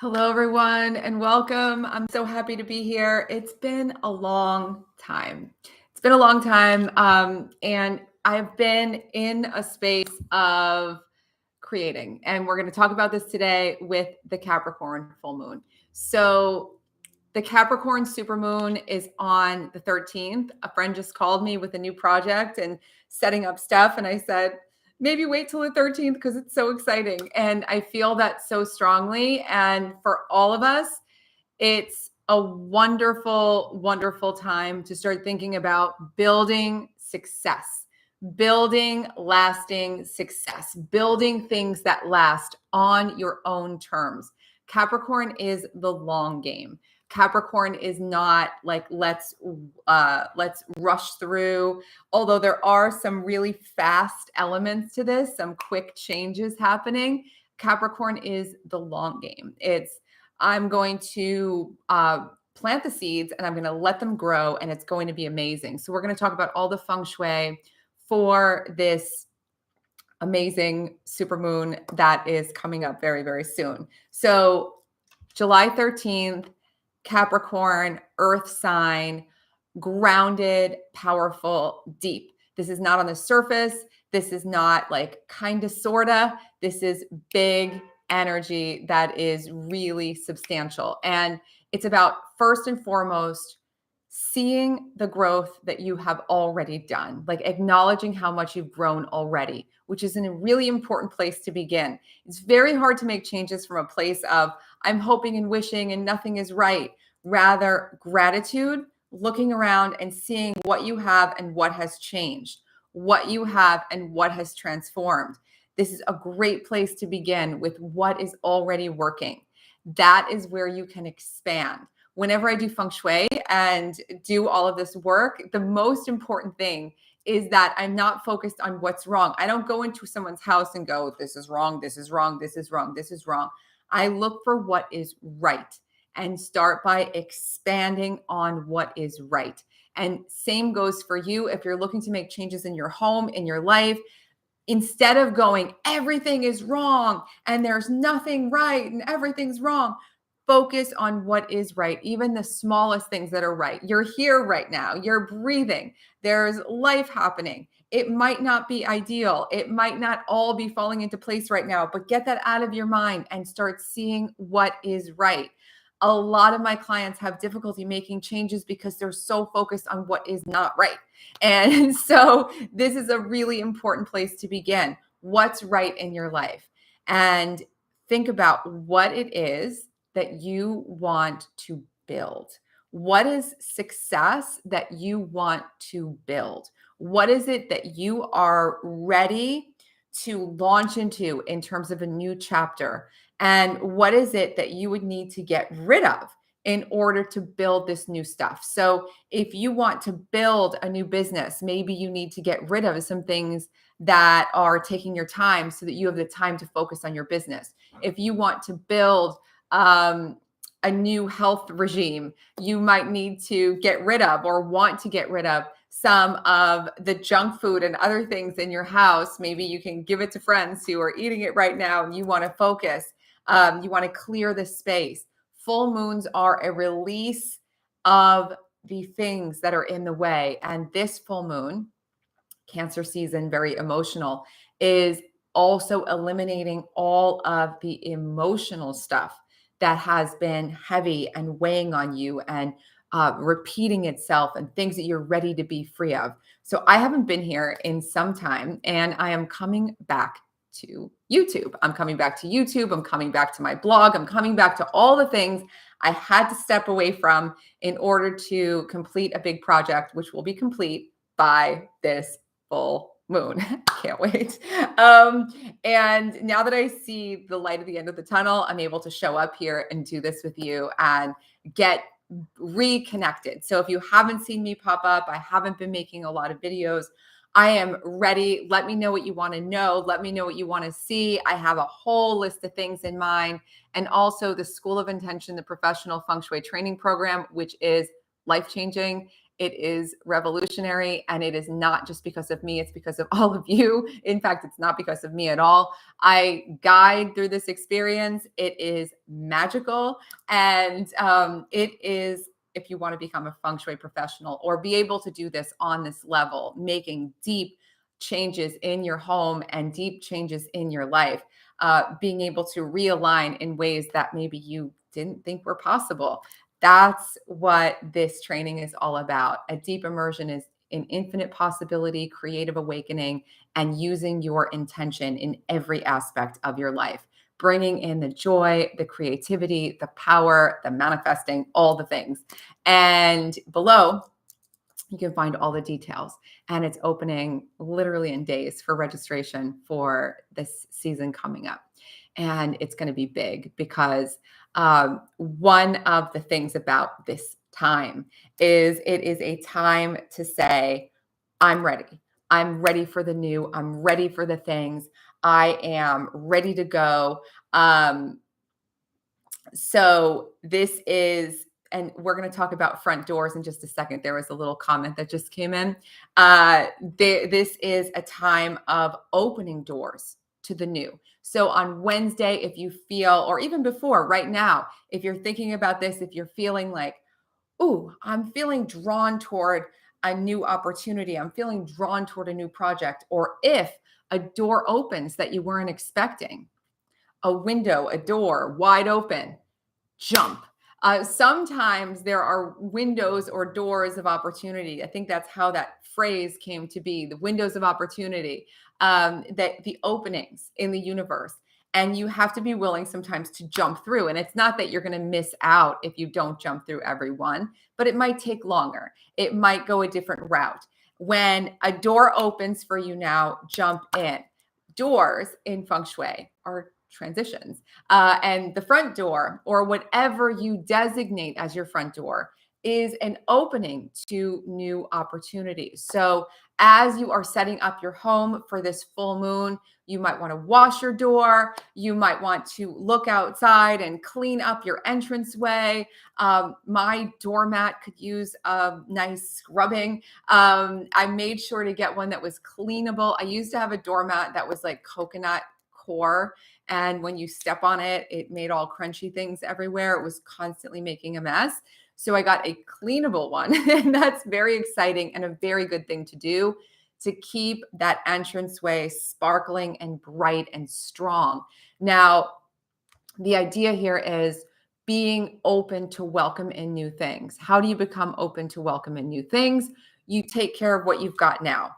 Hello, everyone, and welcome. I'm so happy to be here. It's been a long time. And I've been in a space of creating, and we're going to talk about this today with the Capricorn full moon. So the Capricorn supermoon is on the 13th. A friend just called me with a new project and setting up stuff. And I said, maybe wait till the 13th because it's so exciting. And I feel that so strongly. And for all of us, it's a wonderful, wonderful time to start thinking about building success, building lasting success, building things that last on your own terms. Capricorn is the long game. Capricorn is not like let's rush through, although there are some really fast elements to this, some quick changes happening. Capricorn is the long game. I'm going to plant the seeds and I'm going to let them grow, and it's going to be amazing. So we're going to talk about all the feng shui for this amazing supermoon that is coming up very, very soon. So July 13th, Capricorn, earth sign, grounded, powerful, deep. This is not on the surface. This is not like kind of, sort of. This is big energy that is really substantial. And it's about, first and foremost, seeing the growth that you have already done, like acknowledging how much you've grown already, which is a really important place to begin. It's very hard to make changes from a place of I'm hoping and wishing and nothing is right. Rather, gratitude, looking around and seeing what you have and what has changed, what you have and what has transformed. This is a great place to begin with what is already working. That is where you can expand. Whenever I do feng shui and do all of this work, the most important thing is that I'm not focused on what's wrong. I don't go into someone's house and go, this is wrong, this is wrong, this is wrong, this is wrong. I look for what is right and start by expanding on what is right. And same goes for you. If you're looking to make changes in your home, in your life, instead of going, everything is wrong and there's nothing right and everything's wrong, focus on what is right, even the smallest things that are right. You're here right now. You're breathing. There's life happening. It might not be ideal. It might not all be falling into place right now, but get that out of your mind and start seeing what is right. A lot of my clients have difficulty making changes because they're so focused on what is not right. And so this is a really important place to begin. What's right in your life? And think about what it is that you want to build. What is success that you want to build? What is it that you are ready to launch into in terms of a new chapter? And what is it that you would need to get rid of in order to build this new stuff? So if you want to build a new business, maybe you need to get rid of some things that are taking your time so that you have the time to focus on your business. If you want to build a new health regime, you might need to get rid of or want to get rid of some of the junk food and other things in your house. Maybe you can give it to friends who are eating it right now and you want to focus. You want to clear the space. Full moons are a release of the things that are in the way. And this full moon, Cancer season, very emotional, is also eliminating all of the emotional stuff that has been heavy and weighing on you and repeating itself and things that you're ready to be free of. So I haven't been here in some time and I am coming back to YouTube. I'm coming back to YouTube. I'm coming back to my blog. I'm coming back to all the things I had to step away from in order to complete a big project, which will be complete by this full moon. Can't wait. And now that I see the light at the end of the tunnel, I'm able to show up here and do this with you and get reconnected. So if you haven't seen me pop up, I haven't been making a lot of videos. I am ready. Let me know what you want to know. Let me know what you want to see. I have a whole list of things in mind. And also the School of Intention, the professional feng shui training program, which is life-changing. It is revolutionary, and it is not just because of me. It's because of all of you. In fact, it's not because of me at all. I guide through this experience. It is magical. And it is, if you want to become a feng shui professional or be able to do this on this level, making deep changes in your home and deep changes in your life, being able to realign in ways that maybe you didn't think were possible. That's what this training is all about. A deep immersion is an infinite possibility, creative awakening, and using your intention in every aspect of your life, bringing in the joy, the creativity, the power, the manifesting, all the things. And below, you can find all the details. And it's opening literally in days for registration for this season coming up. And it's going to be big because one of the things about this time is it is a time to say, I'm ready. I'm ready for the new. I'm ready for the things. I am ready to go. So this is, and we're going to talk about front doors in just a second. There was a little comment that just came in. This is a time of opening doors to the new. So on Wednesday, if you feel, or even before, right now, if you're thinking about this, if you're feeling like, ooh, I'm feeling drawn toward a new opportunity, I'm feeling drawn toward a new project, or if a door opens that you weren't expecting, a window, a door wide open, jump. Sometimes there are windows or doors of opportunity. I think that's how that phrase came to be, the windows of opportunity, that the openings in the universe. And you have to be willing sometimes to jump through. And it's not that you're going to miss out if you don't jump through every one, but it might take longer. It might go a different route. When a door opens for you now, jump in. Doors in feng shui are transitions. And the front door, or whatever you designate as your front door, is an opening to new opportunities. So as you are setting up your home for this full moon, you might want to wash your door. You might want to look outside and clean up your entranceway. My doormat could use a nice scrubbing. I made sure to get one that was cleanable. I used to have a doormat that was like coconut core, and when you step on it, it made all crunchy things everywhere. It was constantly making a mess. So I got a cleanable one, and that's very exciting and a very good thing to do to keep that entranceway sparkling and bright and strong. Now, the idea here is being open to welcome in new things. How do you become open to welcome in new things? You take care of what you've got now.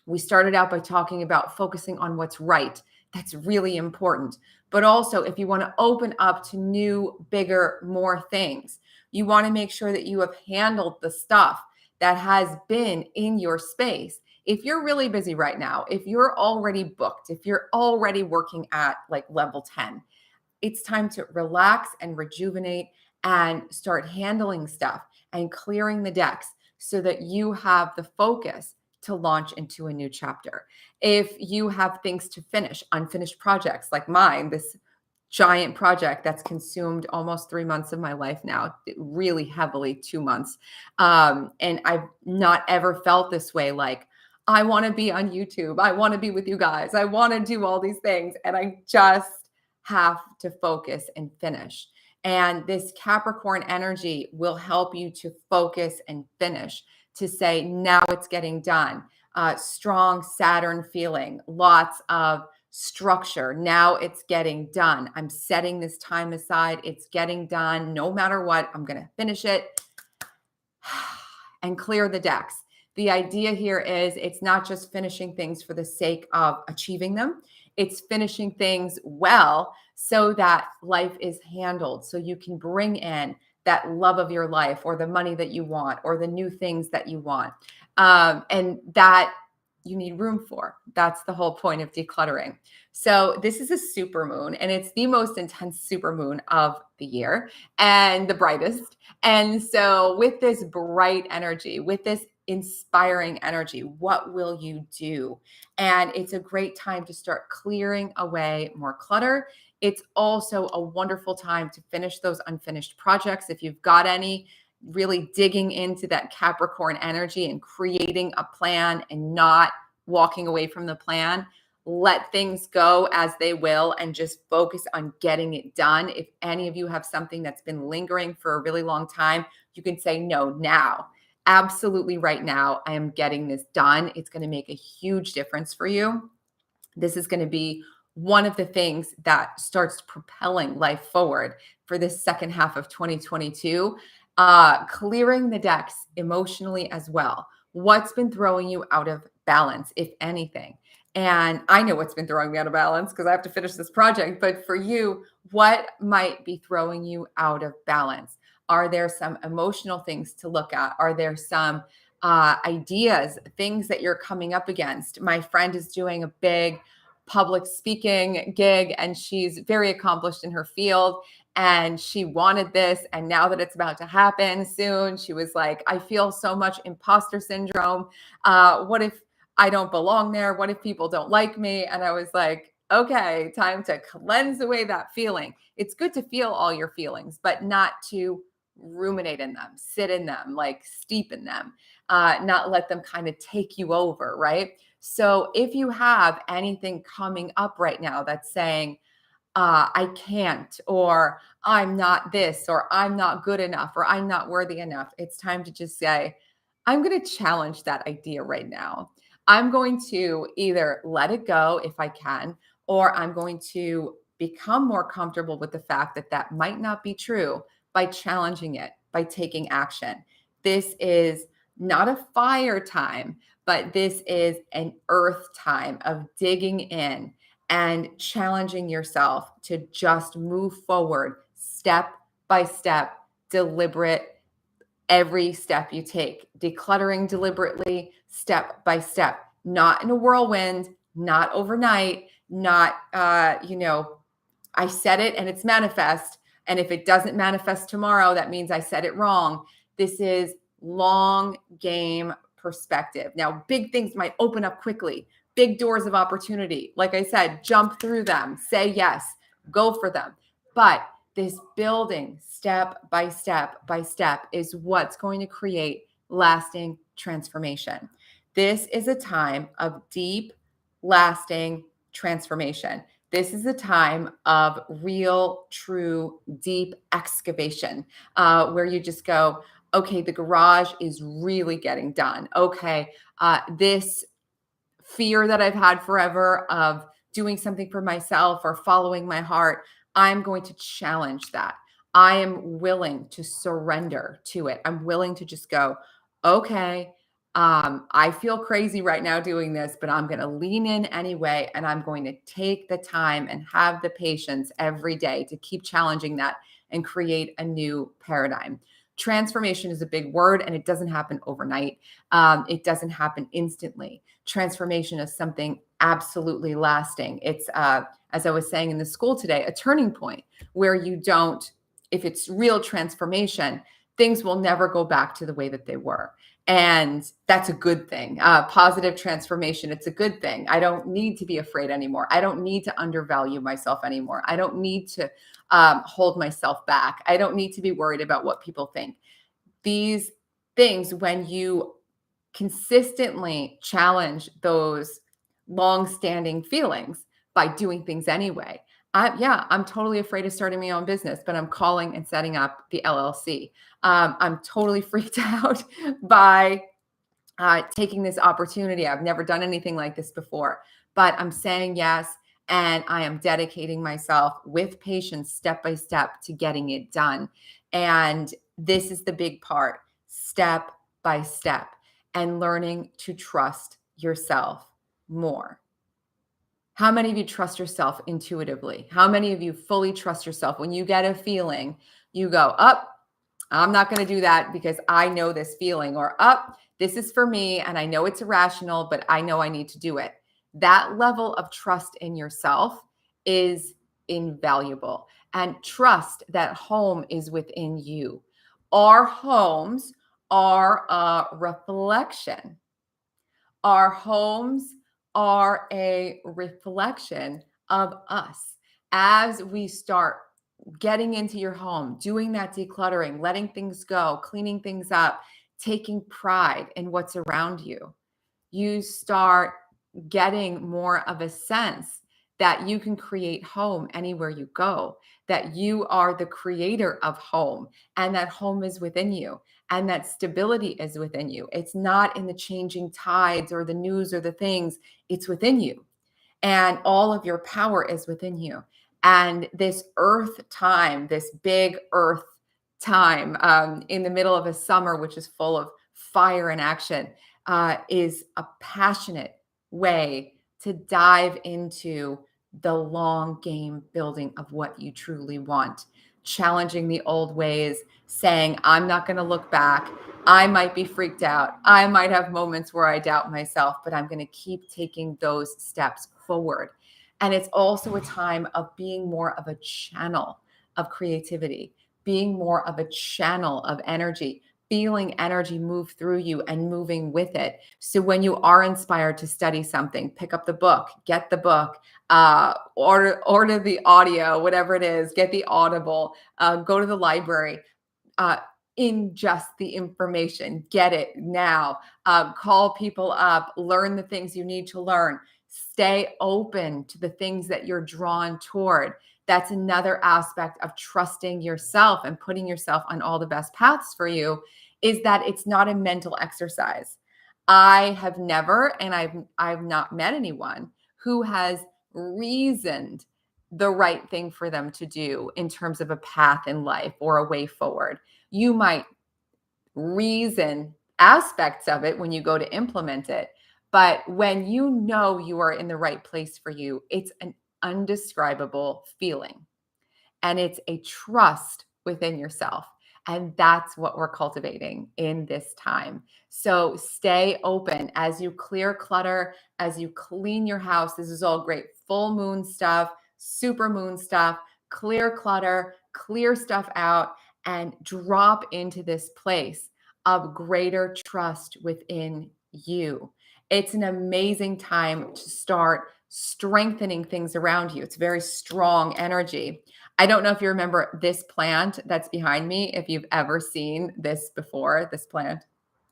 We started out by talking about focusing on what's right. That's really important. But also, if you want to open up to new, bigger, more things, you want to make sure that you have handled the stuff that has been in your space. If you're really busy right now, if you're already booked, if you're already working at like level 10, it's time to relax and rejuvenate and start handling stuff and clearing the decks so that you have the focus to launch into a new chapter. If you have things to finish, unfinished projects like mine, this giant project that's consumed almost 3 months of my life now, really heavily 2 months. And I've not ever felt this way. Like, I want to be on YouTube. I want to be with you guys. I want to do all these things. And I just have to focus and finish. And this Capricorn energy will help you to focus and finish, to say, now it's getting done. Strong Saturn feeling, lots of structure. Now it's getting done. I'm setting this time aside. It's getting done. No matter what, I'm going to finish it and clear the decks. The idea here is it's not just finishing things for the sake of achieving them. It's finishing things well so that life is handled, so you can bring in that love of your life, or the money that you want, or the new things that you want. And that you need room for. That's the whole point of decluttering. So this is a super moon, and it's the most intense super moon of the year and the brightest. And so with this bright energy, with this inspiring energy, what will you do? And it's a great time to start clearing away more clutter. It's also a wonderful time to finish those unfinished projects. If you've got any, really digging into that Capricorn energy and creating a plan and not walking away from the plan. Let things go as they will and just focus on getting it done. If any of you have something that's been lingering for a really long time, you can say no now. Absolutely right now, I am getting this done. It's going to make a huge difference for you. This is going to be one of the things that starts propelling life forward for this second half of 2022. Clearing the decks emotionally as well. What's been throwing you out of balance, if anything? And I know what's been throwing me out of balance because I have to finish this project. But for you, what might be throwing you out of balance? Are there some emotional things to look at? Are there some ideas, things that you're coming up against? My friend is doing a big public speaking gig and she's very accomplished in her field and she wanted this. And now that it's about to happen soon, she was like, I feel so much imposter syndrome. What if I don't belong there? What if people don't like me? And I was like, okay, time to cleanse away that feeling. It's good to feel all your feelings, but not to ruminate in them, sit in them, like steep in them, not let them kind of take you over, right? So if you have anything coming up right now that's saying, I can't, or I'm not this, or I'm not good enough, or I'm not worthy enough, it's time to just say, I'm going to challenge that idea right now. I'm going to either let it go if I can, or I'm going to become more comfortable with the fact that that might not be true by challenging it, by taking action. This is not a fire time, but this is an earth time of digging in and challenging yourself to just move forward step by step, deliberate, every step you take, decluttering deliberately, step by step, not in a whirlwind, not overnight, not, I said it and it's manifest. And if it doesn't manifest tomorrow, that means I said it wrong. This is long game perspective. Now, big things might open up quickly, big doors of opportunity. Like I said, jump through them, say yes, go for them. But this building step by step by step is what's going to create lasting transformation. This is a time of deep, lasting transformation. This is a time of real, true, deep excavation where you just go, okay, the garage is really getting done. Okay, this fear that I've had forever of doing something for myself or following my heart, I'm going to challenge that. I am willing to surrender to it. I'm willing to just go, okay, I feel crazy right now doing this, but I'm going to lean in anyway. And I'm going to take the time and have the patience every day to keep challenging that and create a new paradigm. Transformation is a big word and it doesn't happen overnight. It doesn't happen instantly. Transformation is something absolutely lasting. It's, as I was saying in the school today, a turning point where you don't, if it's real transformation, things will never go back to the way that they were. And that's a good thing. Positive transformation, it's a good thing. I don't need to be afraid anymore. I don't need to undervalue myself anymore. I don't need to hold myself back. I don't need to be worried about what people think. These things, when you consistently challenge those long-standing feelings by doing things anyway. I'm totally afraid of starting my own business, but I'm calling and setting up the LLC. I'm totally freaked out by taking this opportunity. I've never done anything like this before, but I'm saying yes. And I am dedicating myself with patience, step by step, to getting it done. And this is the big part, step by step, and learning to trust yourself more. How many of you trust yourself intuitively? How many of you fully trust yourself? When you get a feeling, you go, up, I'm not going to do that because I know this feeling, or up, this is for me and I know it's irrational, but I know I need to do it. That level of trust in yourself is invaluable. And trust that home is within you. Our homes are a reflection. Our homes are a reflection of us. As we start getting into your home, doing that decluttering, letting things go, cleaning things up, taking pride in what's around you, you start getting more of a sense that you can create home anywhere you go, that you are the creator of home, and that home is within you, and that stability is within you. It's not in the changing tides or the news or the things, it's within you. And all of your power is within you. And this earth time, this big earth time in the middle of a summer, which is full of fire and action, is a passionate way to dive into the long game building of what you truly want, challenging the old ways, saying, I'm not going to look back. I might be freaked out. I might have moments where I doubt myself, but I'm going to keep taking those steps forward. And it's also a time of being more of a channel of creativity, being more of a channel of energy, feeling energy move through you and moving with it. So when you are inspired to study something, pick up the book, get the book, order the audio, whatever it is, get the Audible, go to the library, uh, ingest the information, get it now, call people up, learn the things you need to learn, stay open to the things that you're drawn toward. That's another aspect of trusting yourself and putting yourself on all the best paths for you, is that it's not a mental exercise. I have never, and I've not met anyone who has reasoned the right thing for them to do in terms of a path in life or a way forward. You might reason aspects of it when you go to implement it, but when you know you are in the right place for you, it's an undescribable feeling. And it's a trust within yourself. And that's what we're cultivating in this time. So stay open as you clear clutter, as you clean your house. This is all great full moon stuff, super moon stuff, clear clutter, clear stuff out, and drop into this place of greater trust within you. It's an amazing time to start strengthening things around you. It's very strong energy. I don't know if you remember this plant that's behind me, if you've ever seen this before, this plant,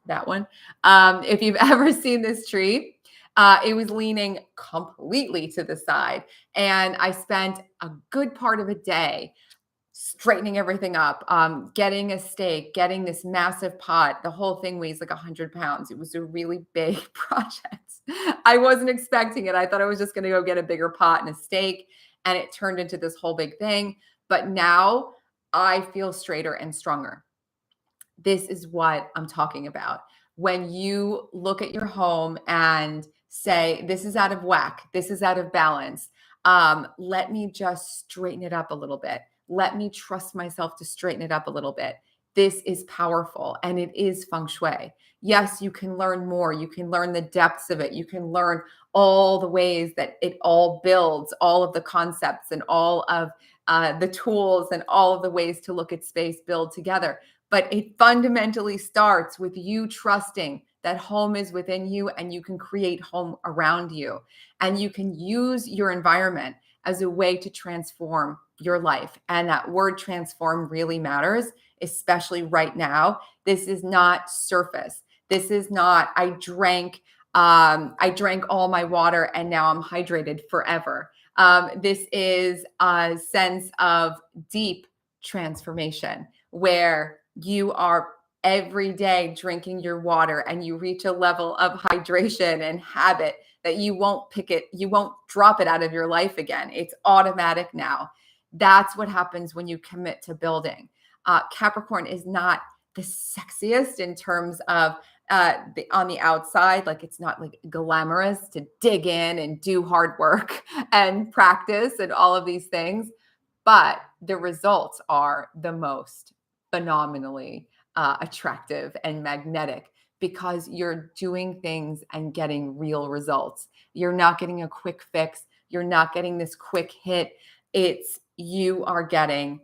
that one. If you've ever seen this tree, it was leaning completely to the side. And I spent a good part of a day straightening everything up, getting a stake, getting this massive pot. The whole thing weighs like 100 pounds. It was a really big project. I wasn't expecting it. I thought I was just going to go get a bigger pot and a stake, and it turned into this whole big thing. But now I feel straighter and stronger. This is what I'm talking about. When you look at your home and say, this is out of whack, this is out of balance, let me just straighten it up a little bit. Let me trust myself to straighten it up a little bit. This is powerful, and it is feng shui. Yes, you can learn more. You can learn the depths of it. You can learn all the ways that it all builds, all of the concepts and all of the tools and all of the ways to look at space build together. But it fundamentally starts with you trusting that home is within you and you can create home around you. And you can use your environment as a way to transform your life. And that word transform really matters, especially right now. This is not surface. This is not, I drank all my water and now I'm hydrated forever. This is a sense of deep transformation where you are every day drinking your water and you reach a level of hydration and habit that you won't drop it out of your life again. It's automatic now. That's what happens when you commit to building. Capricorn is not the sexiest in terms of on the outside. Like, it's not like glamorous to dig in and do hard work and practice and all of these things, but the results are the most phenomenally attractive and magnetic, because you're doing things and getting real results. You're not getting a quick fix. You're not getting this quick hit. You are getting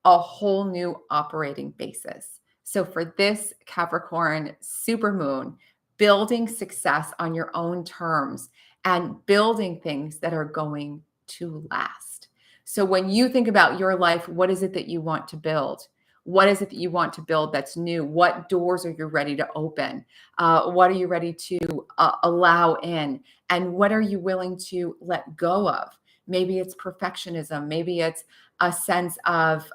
a whole new operating basis. So for this Capricorn supermoon, building success on your own terms and building things that are going to last. So when you think about your life, what is it that you want to build? What is it that you want to build that's new? What doors are you ready to open? What are you ready to allow in? And what are you willing to let go of? Maybe it's perfectionism. Maybe it's a sense of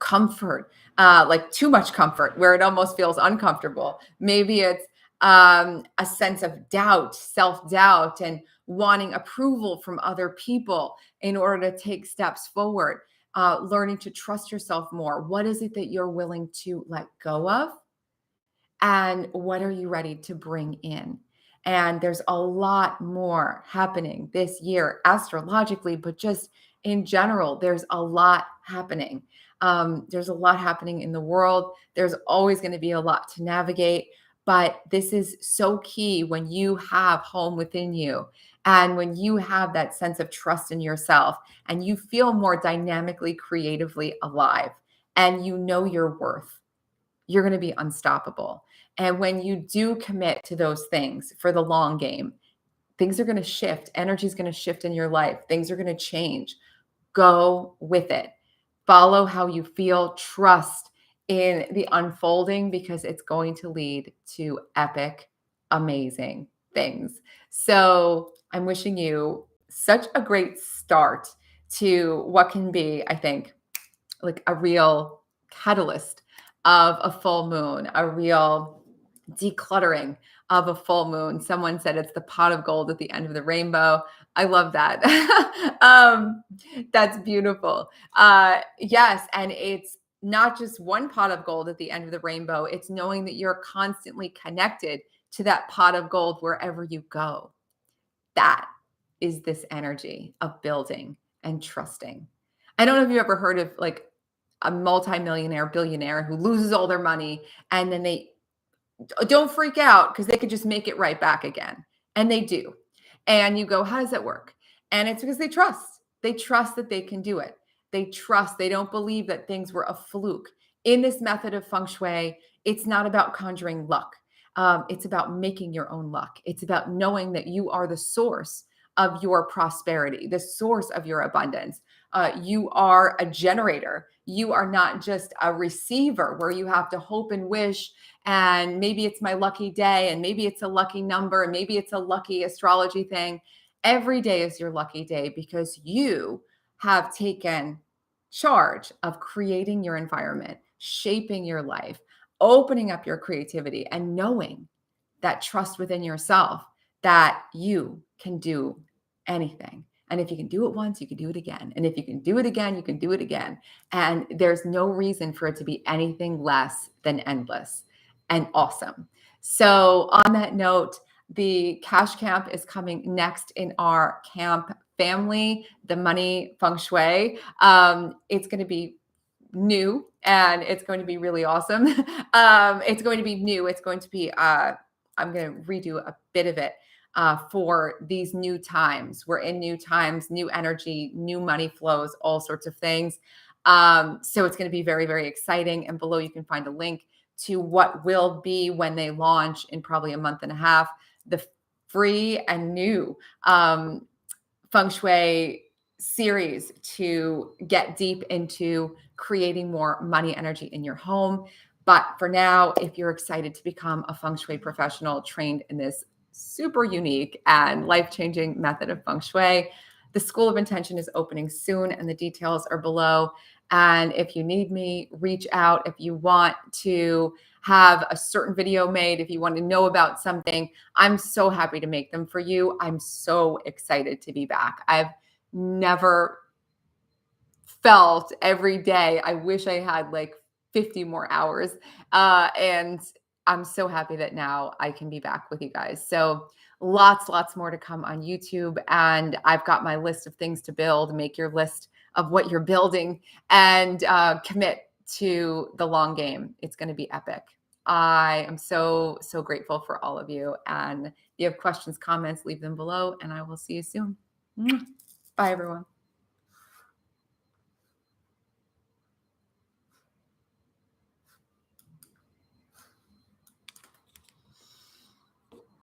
comfort, like too much comfort where it almost feels uncomfortable. Maybe it's a sense of doubt, self-doubt, and wanting approval from other people in order to take steps forward, learning to trust yourself more. What is it that you're willing to let go of? And what are you ready to bring in? And there's a lot more happening this year astrologically, but just in general, there's a lot happening. There's a lot happening in the world. There's always going to be a lot to navigate, but this is so key when you have home within you and when you have that sense of trust in yourself and you feel more dynamically, creatively alive and you know your worth. You're going to be unstoppable. And when you do commit to those things for the long game, things are going to shift. Energy is going to shift in your life. Things are going to change. Go with it. Follow how you feel. Trust in the unfolding because it's going to lead to epic, amazing things. So I'm wishing you such a great start to what can be, I think, like a real catalyst of a full moon, a real decluttering of a full moon. Someone said it's the pot of gold at the end of the rainbow. I love that. That's beautiful. Yes. And it's not just one pot of gold at the end of the rainbow. It's knowing that you're constantly connected to that pot of gold wherever you go. That is this energy of building and trusting. I don't know if you've ever heard of like a multimillionaire, billionaire who loses all their money and then they don't freak out because they could just make it right back again. And they do. And you go, how does that work? And it's because they trust. They trust that they can do it. They trust. They don't believe that things were a fluke. In this method of feng shui, it's not about conjuring luck. It's about making your own luck. It's about knowing that you are the source of your prosperity, the source of your abundance. You are a generator. You are not just a receiver where you have to hope and wish. And maybe it's my lucky day, and maybe it's a lucky number, and maybe it's a lucky astrology thing. Every day is your lucky day because you have taken charge of creating your environment, shaping your life, opening up your creativity, and knowing that trust within yourself that you can do anything. And if you can do it once, you can do it again. And if you can do it again, you can do it again. And there's no reason for it to be anything less than endless and awesome. So on that note, the cash camp is coming next in our camp family, the money feng shui. It's going to be new and it's going to be really awesome. It's going to be new. It's going to be, I'm going to redo a bit of it for these new times. We're in new times, new energy, new money flows, all sorts of things. So it's going to be very, very exciting. And below you can find a link to what will be when they launch in probably a month and a half, the free and new feng shui series to get deep into creating more money energy in your home. But for now, if you're excited to become a feng shui professional trained in this super unique and life-changing method of feng shui, the School of Intention is opening soon and the details are below. And if you need me, reach out. If you want to have a certain video made, if you want to know about something, I'm so happy to make them for you. I'm so excited to be back. I've never felt every day, I wish I had like 50 more hours. And I'm so happy that now I can be back with you guys. So lots more to come on YouTube. And I've got my list of things to build. Make your list of what you're building and commit to the long game. It's going to be epic. I am so grateful for all of you. And if you have questions, comments, leave them below, and I will see you soon. Bye, everyone.